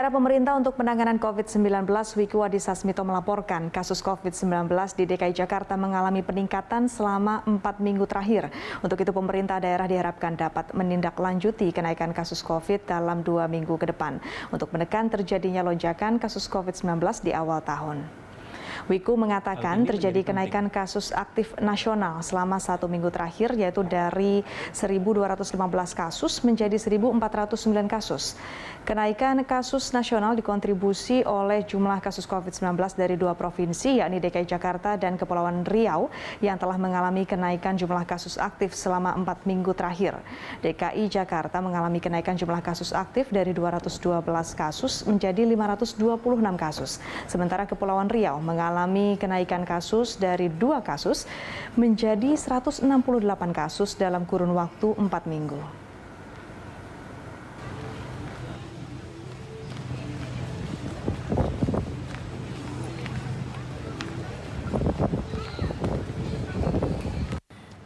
Pemerintah untuk penanganan COVID-19, Wiku Adhisa Smito melaporkan kasus COVID-19 di DKI Jakarta mengalami peningkatan selama 4 minggu terakhir. Untuk itu pemerintah daerah diharapkan dapat menindaklanjuti kenaikan kasus COVID dalam 2 minggu ke depan untuk menekan terjadinya lonjakan kasus COVID-19 di awal tahun. Wiku mengatakan terjadi kenaikan kasus aktif nasional selama 1 minggu terakhir, yaitu dari 1.215 kasus menjadi 1.409 kasus. Kenaikan kasus nasional dikontribusi oleh jumlah kasus COVID-19 dari 2 provinsi, yakni DKI Jakarta dan Kepulauan Riau, yang telah mengalami kenaikan jumlah kasus aktif selama 4 minggu terakhir. DKI Jakarta mengalami kenaikan jumlah kasus aktif dari 212 kasus menjadi 526 kasus. Sementara Kepulauan Riau mengalami kenaikan kasus dari 2 kasus menjadi 168 kasus dalam kurun waktu 4 minggu.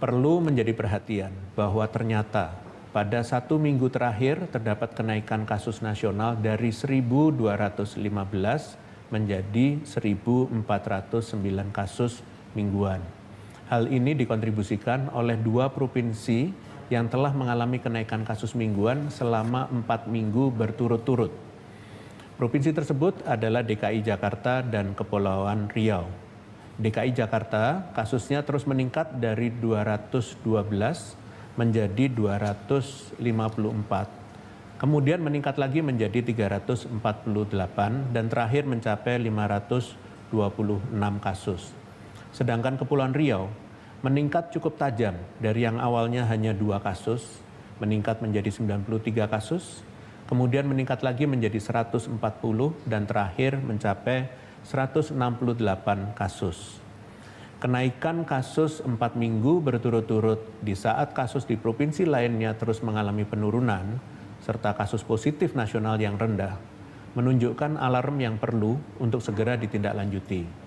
Perlu menjadi perhatian bahwa ternyata pada 1 minggu terakhir terdapat kenaikan kasus nasional dari 1.215 menjadi 1.409 kasus mingguan. Hal ini dikontribusikan oleh 2 provinsi yang telah mengalami kenaikan kasus mingguan selama 4 minggu berturut-turut. Provinsi tersebut adalah DKI Jakarta dan Kepulauan Riau. DKI Jakarta kasusnya terus meningkat dari 212 menjadi 254. Kemudian meningkat lagi menjadi 348 dan terakhir mencapai 526 kasus. Sedangkan Kepulauan Riau meningkat cukup tajam dari yang awalnya hanya 2 kasus, meningkat menjadi 93 kasus, kemudian meningkat lagi menjadi 140 dan terakhir mencapai 168 kasus. Kenaikan kasus 4 minggu berturut-turut di saat kasus di provinsi lainnya terus mengalami penurunan, serta kasus positif nasional yang rendah, menunjukkan alarm yang perlu untuk segera ditindaklanjuti.